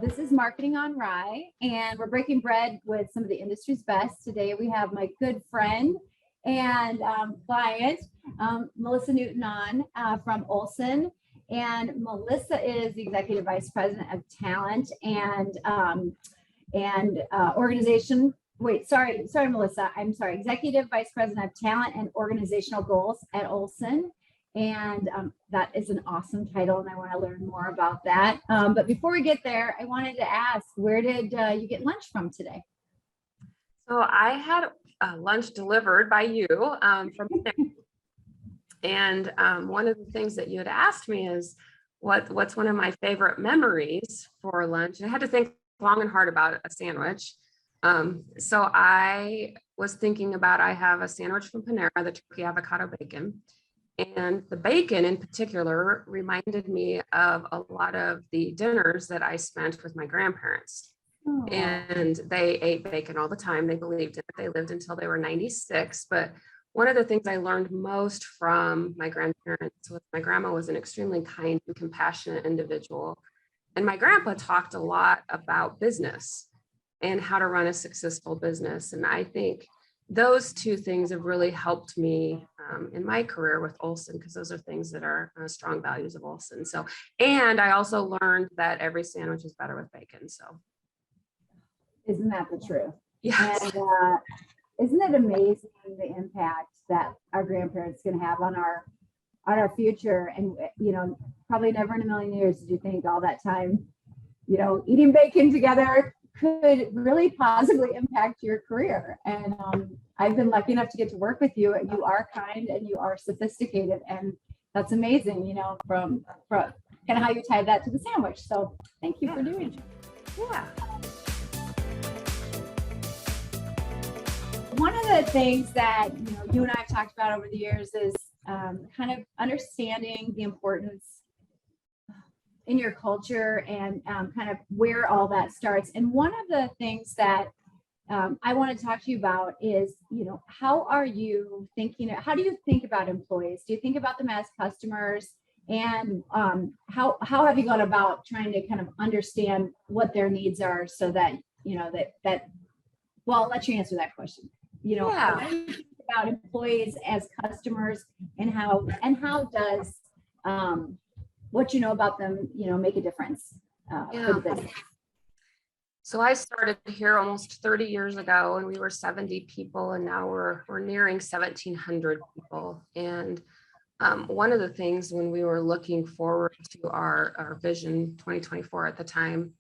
This is Marketing on Rye, and we're breaking bread with some of the industry's best. Today we have my good friend and client, Melissa Newton on from Olsson. And Melissa is the Executive Vice President of Talent and organization. Wait, sorry, Melissa. I'm sorry. Executive Vice President of Talent and Organizational Goals at Olsson. And that is an awesome title, and I want to learn more about that. But before we get there, I wanted to ask, where did you get lunch from today? So I had lunch delivered by you from and one of the things that you had asked me is what's one of my favorite memories for lunch. And I had to think long and hard about a sandwich. So I was thinking about, I have a sandwich from Panera, the turkey avocado bacon. And the bacon in particular reminded me of a lot of the dinners that I spent with my grandparents. Oh. And they ate bacon all the time. They believed in it. They lived until they were 96. But one of the things I learned most from my grandparents was my grandma was an extremely kind and compassionate individual. And my grandpa talked a lot about business and how to run a successful business. And I think those two things have really helped me in my career with Olsson, because those are things that are strong values of Olsson. So, and I also learned that every sandwich is better with bacon. So, isn't that the truth? Yes. And isn't it amazing the impact that our grandparents can have on our future? And probably never in a million years did you think all that time, eating bacon together could really positively impact your career. And I've been lucky enough to get to work with you. You are kind and you are sophisticated, and that's amazing, from kind of how you tied that to the sandwich. So thank you for doing it. Yeah. One of the things that you and I have talked about over the years is kind of understanding the importance in your culture and kind of where all that starts. And one of the things that I want to talk to you about is, how do you think about employees? Do you think about them as customers? And how have you gone about trying to kind of understand what their needs are so that, well, I'll let you answer that question. How do you think about employees as customers, and how does what you know about them, make a difference for the business? So I started here almost 30 years ago, and we were 70 people, and now we're nearing 1,700 people. And one of the things when we were looking forward to our Vision 2024 at the time,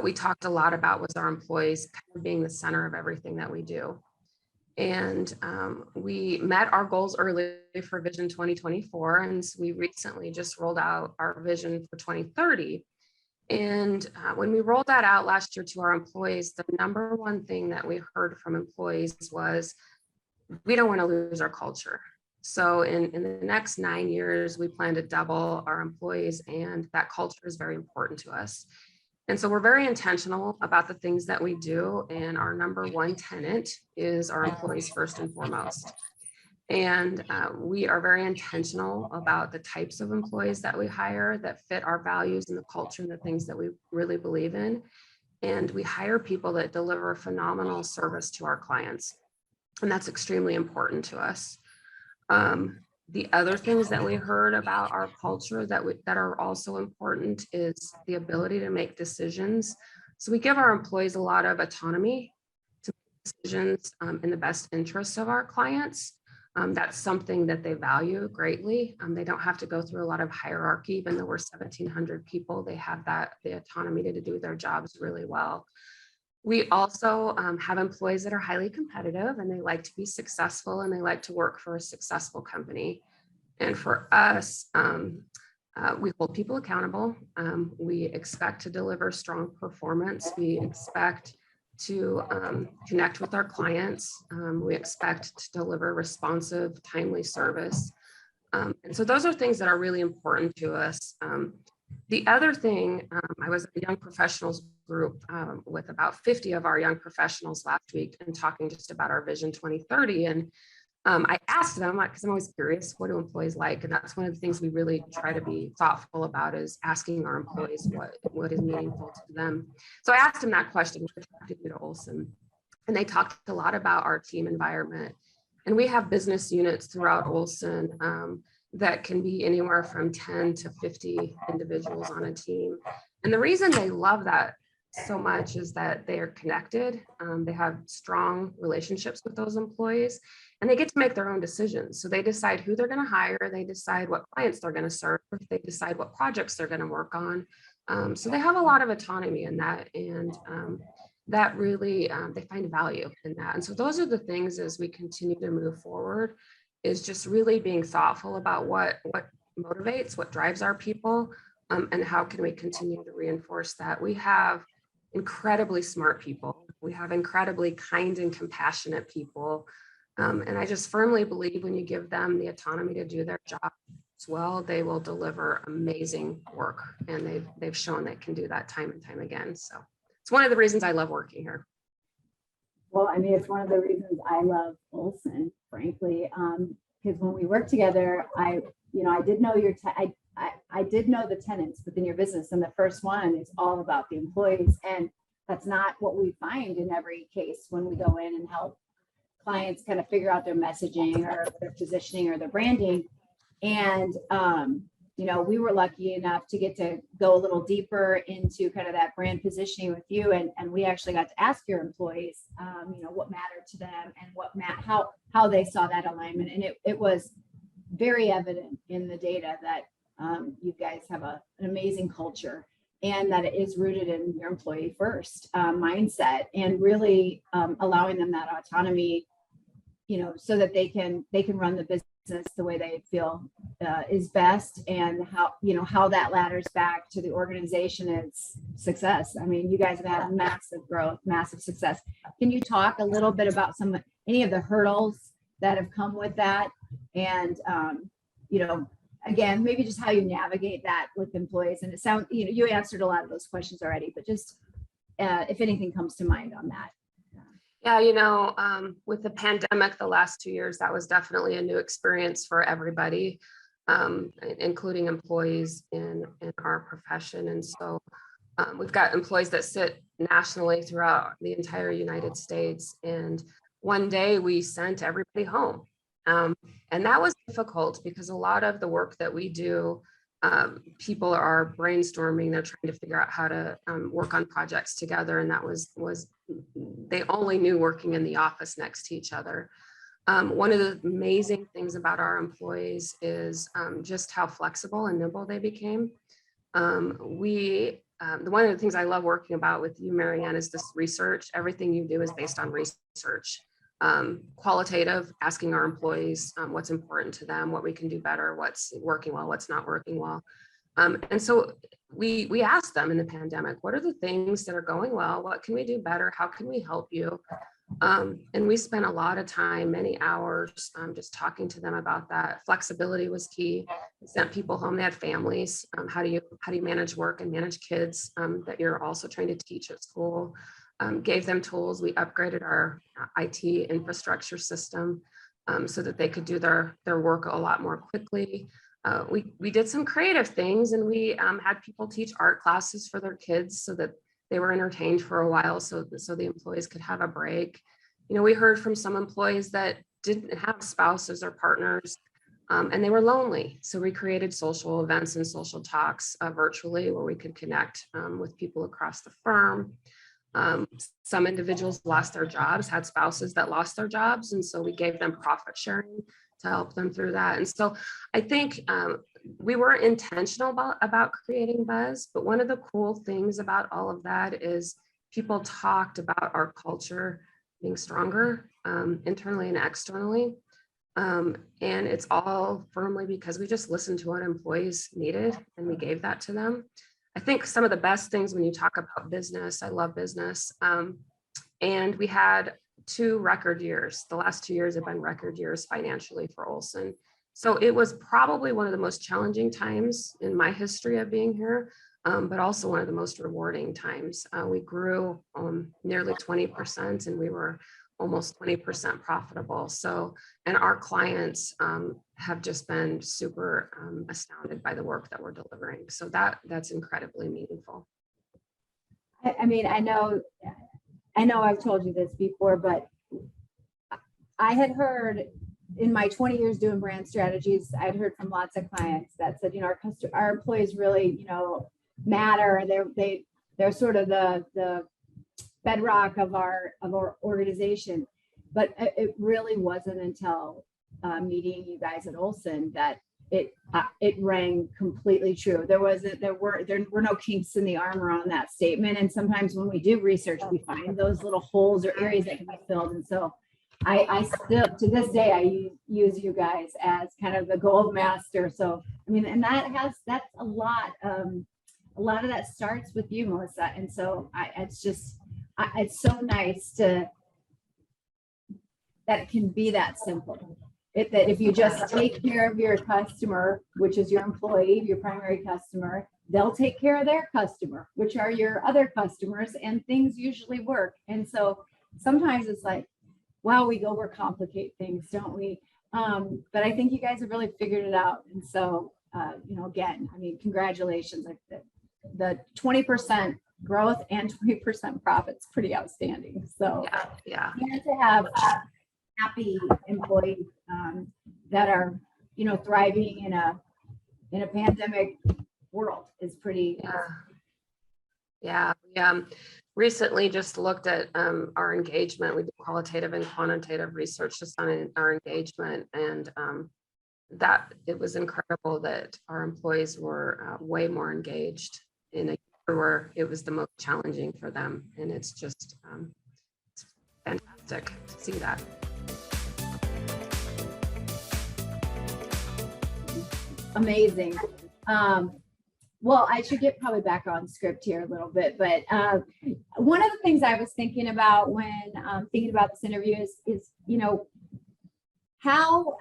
we talked a lot about was our employees kind of being the center of everything that we do. And we met our goals early for Vision 2024, and we recently just rolled out our vision for 2030. And when we rolled that out last year to our employees, the number one thing that we heard from employees was, we don't want to lose our culture. So in the next 9 years, we plan to double our employees, and that culture is very important to us. And so we're very intentional about the things that we do. And our number one tenet is our employees first and foremost. And we are very intentional about the types of employees that we hire that fit our values and the culture and the things that we really believe in. And we hire people that deliver phenomenal service to our clients. And that's extremely important to us. The other things that we heard about our culture that are also important is the ability to make decisions. So we give our employees a lot of autonomy to make decisions in the best interests of our clients. That's something that they value greatly. They don't have to go through a lot of hierarchy. Even though we're 1,700 people, they have the autonomy to do their jobs really well. We also have employees that are highly competitive, and they like to be successful, and they like to work for a successful company. And for us, we hold people accountable. We expect to deliver strong performance. We expect to connect with our clients. We expect to deliver responsive, timely service. And so those are things that are really important to us. The other thing, I was at a young professionals group with about 50 of our young professionals last week and talking just about our Vision 2030. And I asked them, because I'm always curious, what do employees like? And that's one of the things we really try to be thoughtful about, is asking our employees what is meaningful to them. So I asked them that question, which attracted me to Olsson. And they talked a lot about our team environment. And we have business units throughout Olsson that can be anywhere from 10 to 50 individuals on a team. And the reason they love that so much is that they are connected. They have strong relationships with those employees, and they get to make their own decisions. So they decide who they're going to hire, they decide what clients they're going to serve, they decide what projects they're going to work on. So they have a lot of autonomy in that, and that really, they find value in that. And so those are the things as we continue to move forward, is just really being thoughtful about what motivates, what drives our people, and how can we continue to reinforce that. We have incredibly smart people. We have incredibly kind and compassionate people. And I just firmly believe when you give them the autonomy to do their job as well, they will deliver amazing work. And they've shown they can do that time and time again. So it's one of the reasons I love working here. Well, I mean, it's one of the reasons I love Olsson, frankly, because when we worked together, I did know I did know the tenants within your business, and the first one is all about the employees, and that's not what we find in every case when we go in and help clients kind of figure out their messaging or their positioning or their branding. And we were lucky enough to get to go a little deeper into kind of that brand positioning with you, and we actually got to ask your employees, what mattered to them and how they saw that alignment, and it was very evident in the data that you guys have an amazing culture, and that it is rooted in your employee first mindset, and really allowing them that autonomy, so that they can run the business the way they feel is best, and how that ladders back to the organization is success. I mean, you guys have had massive growth, massive success. Can you talk a little bit about any of the hurdles that have come with that, and again, maybe just how you navigate that with employees? And it sounds, you answered a lot of those questions already, but just if anything comes to mind on that. Yeah, with the pandemic, the last 2 years, that was definitely a new experience for everybody, including employees in our profession. And so we've got employees that sit nationally throughout the entire United States. And one day we sent everybody home. And that was difficult because a lot of the work that we do, people are brainstorming, they're trying to figure out how to work on projects together. And that was they only knew working in the office next to each other. One of the amazing things about our employees is just how flexible and nimble they became. One of the things I love working about with you, Marianne, is this research. Everything you do is based on research. Qualitative, asking our employees what's important to them, what we can do better, what's working well, what's not working well. And so we asked them in the pandemic, what are the things that are going well? What can we do better? How can we help you? And we spent a lot of time, many hours, just talking to them about that. Flexibility was key. We sent people home, they had families. How do you manage work and manage kids that you're also trying to teach at school? Gave them tools. We upgraded our IT infrastructure system so that they could do their work a lot more quickly. We did some creative things, and we had people teach art classes for their kids so that they were entertained for a while, so the employees could have a break. We heard from some employees that didn't have spouses or partners, and they were lonely. So we created social events and social talks virtually where we could connect with people across the firm. Some individuals lost their jobs, had spouses that lost their jobs. And so we gave them profit sharing to help them through that. And so I think we were intentional about creating buzz, but one of the cool things about all of that is people talked about our culture being stronger internally and externally. And it's all firmly because we just listened to what employees needed and we gave that to them. I think some of the best things when you talk about business, I love business. And we had 2 record years. The last 2 years have been record years financially for Olsson. So it was probably one of the most challenging times in my history of being here, but also one of the most rewarding times. We grew nearly 20%, and we were almost 20% profitable. So, and our clients have just been super astounded by the work that we're delivering. So that's incredibly meaningful. I mean, I know I've told you this before, but I had heard in my 20 years doing brand strategies, I'd heard from lots of clients that said, our employees really, matter. They're sort of the bedrock of our organization. But it really wasn't until meeting you guys at Olsson that it rang completely true. There were no kinks in the armor on that statement. And sometimes when we do research, we find those little holes or areas that can be filled. And so I still, to this day, I use you guys as kind of the gold master. So, I mean, and that's a lot of that starts with you, Melissa. And so it's so nice that it can be that simple. That if you just take care of your customer, which is your employee, your primary customer, they'll take care of their customer, which are your other customers, and things usually work. And so sometimes it's like, wow, we overcomplicate things, don't we? But I think you guys have really figured it out. And so, again, I mean, congratulations. The 20% growth and 20% profits, pretty outstanding. So yeah. And to have happy employees that are, thriving in a pandemic world is pretty. Yeah. Recently just looked at our engagement. We do qualitative and quantitative research just on our engagement, and that it was incredible that our employees were way more engaged in a year where it was the most challenging for them. And it's just it's fantastic to see that. Amazing. Well, I should get probably back on script here a little bit, but one of the things I was thinking about when thinking about this interview is how,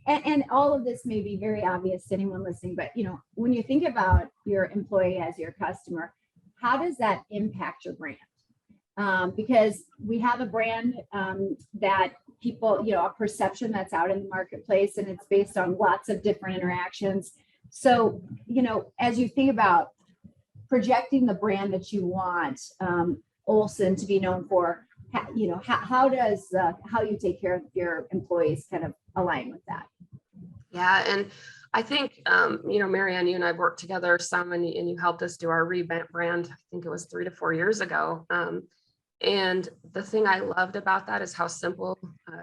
and all of this may be very obvious to anyone listening, but when you think about your employee as your customer, how does that impact your brand? Because we have a brand that people, a perception that's out in the marketplace, and it's based on lots of different interactions. So, as you think about projecting the brand that you want Olsson to be known for, how does how you take care of your employees kind of align with that? Yeah, and I think, Marianne, you and I worked together some, and you helped us do our revamp brand. I think it was 3 to 4 years ago. And the thing I loved about that is how simple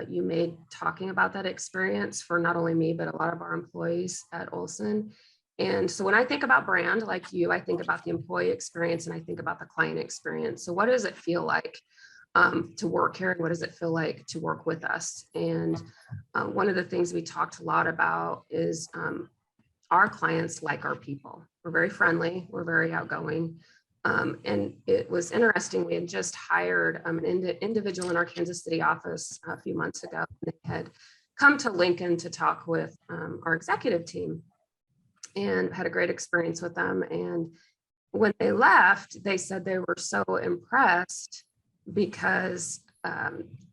you made talking about that experience for not only me, but a lot of our employees at Olsson. And so when I think about brand, like you, I think about the employee experience and I think about the client experience. So what does it feel like to work here? And what does it feel like to work with us? And one of the things we talked a lot about is our clients like our people. We're very friendly. We're very outgoing. And it was interesting. We had just hired an individual in our Kansas City office a few months ago. They had come to Lincoln to talk with our executive team and had a great experience with them. And when they left, they said they were so impressed because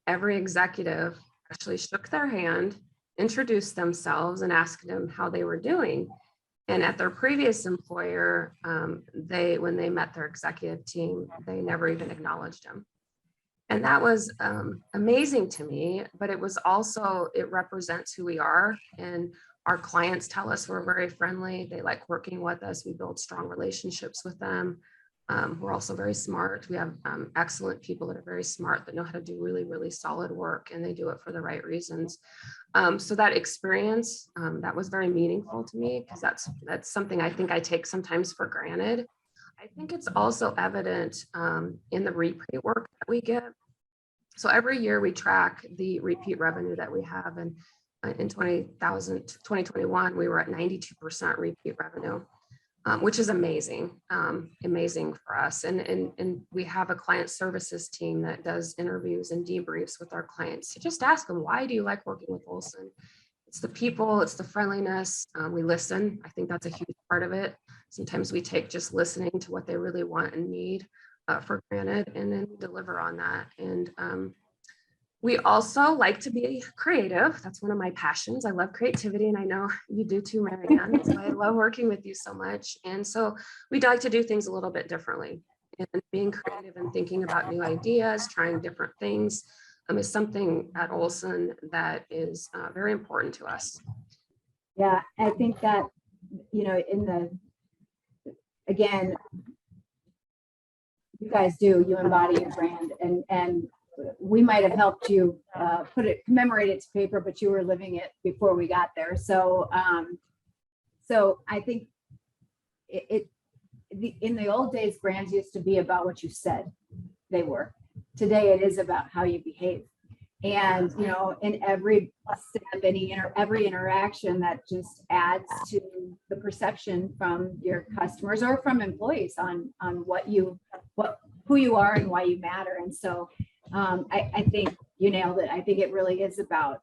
every executive actually shook their hand, introduced themselves, and asked them how they were doing. And at their previous employer, when they met their executive team, they never even acknowledged them. And that was amazing to me, but it was also, it represents who we are. And our clients tell us we're very friendly. They like working with us. We build strong relationships with them. We're also very smart. We have excellent people that are very smart, that know how to do really, really solid work, and they do it for the right reasons. So that experience, that was very meaningful to me, because that's something I think I take sometimes for granted. I think it's also evident in the repeat work that we get. So every year we track the repeat revenue that we have. And in 2021, we were at 92% repeat revenue. Which is amazing for us. And we have a client services team that does interviews and debriefs with our clients to just ask them, why do you like working with Olsson? It's the people, it's the friendliness. We listen. I think that's a huge part of it. Sometimes we take just listening to what they really want and need for granted, and then deliver on that. And We also like to be creative. That's one of my passions. I love creativity, and I know you do too, Marianne. That's why I love working with you so much. And so we like to do things a little bit differently. And being creative and thinking about new ideas, trying different things, is something at Olsson that is very important to us. Yeah, I think that, again, you guys you embody your brand, and we might have helped you commemorate it to paper, but you were living it before we got there. So I think in the old days, brands used to be about what you said they were. Today, it is about how you behave. And, in every step, every interaction, that just adds to the perception from your customers or from employees on who you are and why you matter. And so I think you nailed it. I think it really is about,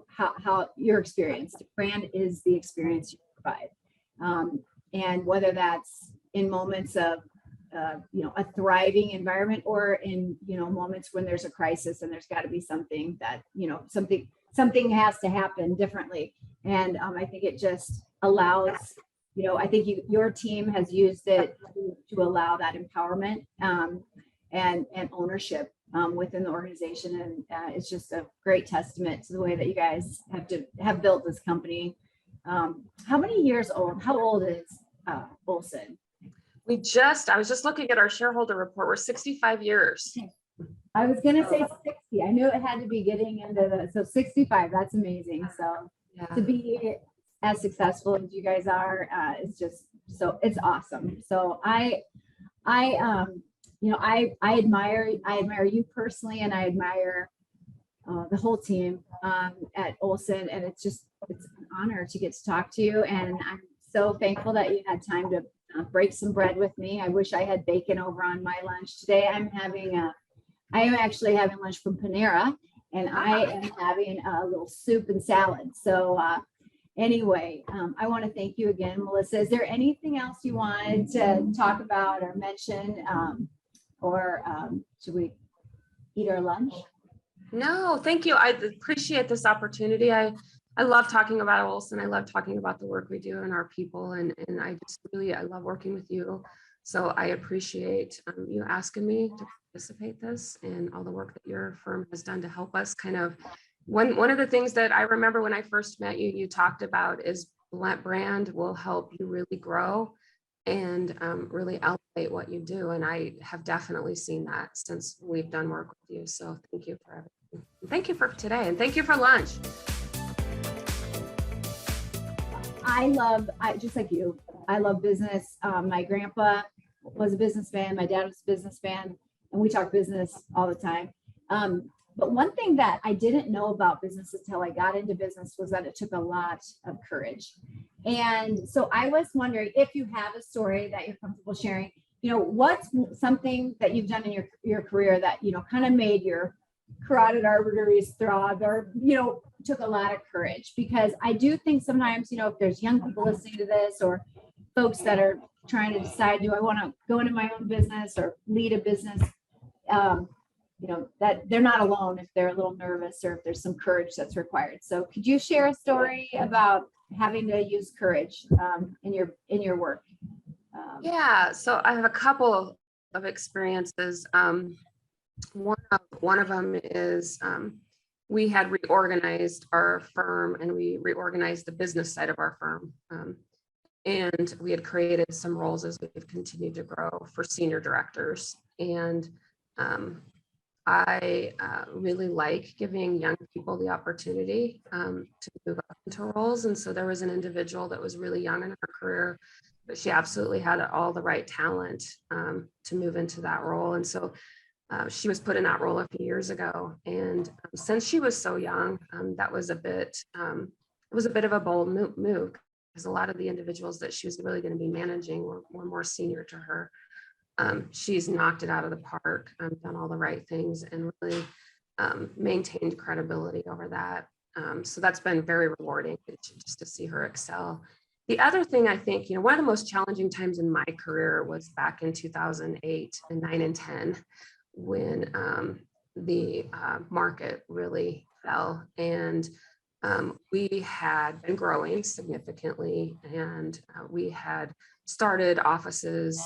how your experience. The brand is the experience you provide. And whether that's in moments of a thriving environment, or in moments when there's a crisis and there's got to be something that something has to happen differently. And I think it just allows, I think your team has used it to allow that empowerment and ownership within the organization. And it's just a great testament to the way that you guys have built this company. How many years old? How old is Olsson? I was just looking at our shareholder report. We're 65 years. I was going to say 60. I knew it had to be getting into so 65. That's amazing. So Yeah. To be as successful as you guys are, it's it's awesome. So I admire you personally, and I admire the whole team at Olsson, and it's an honor to get to talk to you. And I'm so thankful that you had time to break some bread with me. I wish I had bacon over on my lunch today. I am actually having lunch from Panera, and I am having a little soup and salad. So anyway, I want to thank you again, Melissa. Is there anything else you wanted to talk about or mention, or should we eat our lunch? No, thank you. I appreciate this opportunity. I love talking about Olsson. I love talking about the work we do and our people. And I love working with you. So I appreciate you asking me to participate this and all the work that your firm has done to help us kind of. One of the things that I remember when I first met you, you talked about is brand will help you really grow and really elevate what you do. And I have definitely seen that since we've done work with you. So thank you for everything. Thank you for today, and thank you for lunch. Just like you, I love business. My grandpa was a businessman. My dad was a businessman, and we talk business all the time. But one thing that I didn't know about business until I got into business was that it took a lot of courage. And so I was wondering if you have a story that you're comfortable sharing, what's something that you've done in your career that, kind of made your carotid arteries throb, or, took a lot of courage. Because I do think sometimes, if there's young people listening to this, or folks that are trying to decide, do I want to go into my own business or lead a business, that they're not alone if they're a little nervous, or if there's some courage that's required. So could you share a story about having to use courage in your work? Yeah, so I have a couple of experiences. One of them is we had reorganized our firm, and we reorganized the business side of our firm. And we had created some roles as we've continued to grow for senior directors. And I really like giving young people the opportunity to move up into roles. And so there was an individual that was really young in her career, but she absolutely had all the right talent to move into that role. And so she was put in that role a few years ago. And since she was so young, that was it was a bit of a bold move, because a lot of the individuals that she was really going to be managing were more senior to her. She's knocked it out of the park, done all the right things, and really maintained credibility over that. So that's been very rewarding just to see her excel. The other thing, I think, one of the most challenging times in my career was back in 2008 and 9 and 10, when the market really fell, and we had been growing significantly, and we had started offices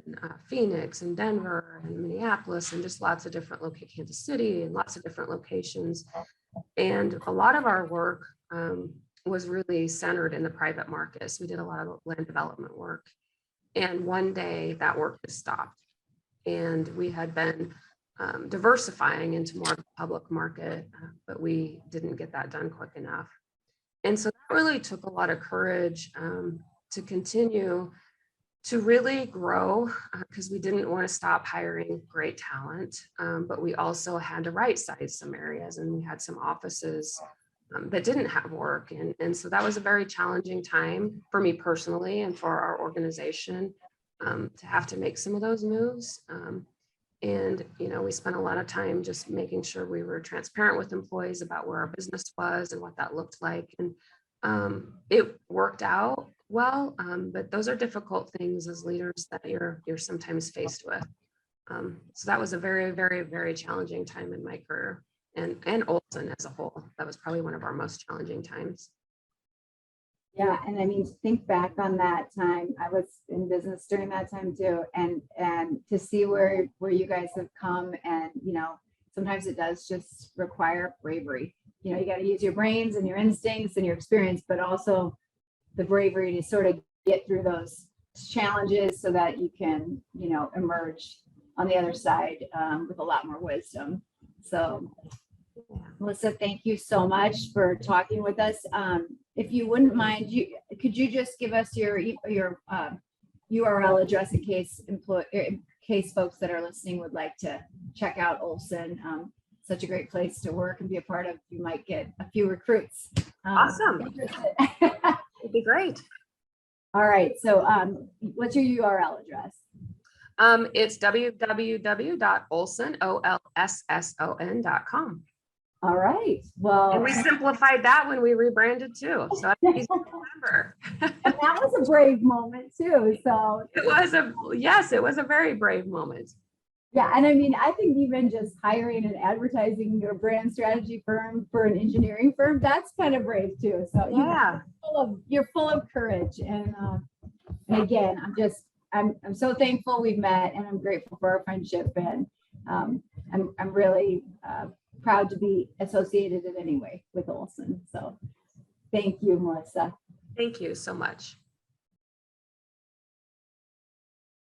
in Phoenix and Denver and Minneapolis and just lots of different locations, Kansas City and lots of different locations. And a lot of our work was really centered in the private markets. We did a lot of land development work. And one day that work just stopped. And we had been diversifying into more of the public market, but we didn't get that done quick enough. And so that really took a lot of courage to continue to really grow, because we didn't want to stop hiring great talent, but we also had to right size some areas, and we had some offices that didn't have work. And so that was a very challenging time for me personally and for our organization to have to make some of those moves. And, you know, we spent a lot of time just making sure we were transparent with employees about where our business was and what that looked like. And it worked out well, but those are difficult things as leaders that you're sometimes faced with. So that was a very, very, very challenging time in my career, and Olsson as a whole. That was probably one of our most challenging times. Yeah, and I mean, to think back on that time, I was in business during that time too, and to see where you guys have come, and you know, sometimes it does just require bravery. You know, you got to use your brains and your instincts and your experience, but also the bravery to sort of get through those challenges so that you can, you know, emerge on the other side with a lot more wisdom. So, Melissa, thank you so much for talking with us. If you wouldn't mind, could you just give us your URL address in case folks that are listening would like to check out Olsson? Such a great place to work and be a part of. You might get a few recruits. Awesome. It'd be great. All right. So what's your URL address? It's www.olsson.com. All right. Well, and we simplified that when we rebranded too, so that's easy to remember. And that was a brave moment too. So it was a very brave moment. Yeah, and I mean, I think even just hiring and advertising your brand strategy firm for an engineering firm, that's kind of brave too. So yeah, you're full of courage, and again, I'm so thankful we've met, and I'm grateful for our friendship, and I'm really proud to be associated in any way with Olsson. So thank you, Melissa. Thank you so much.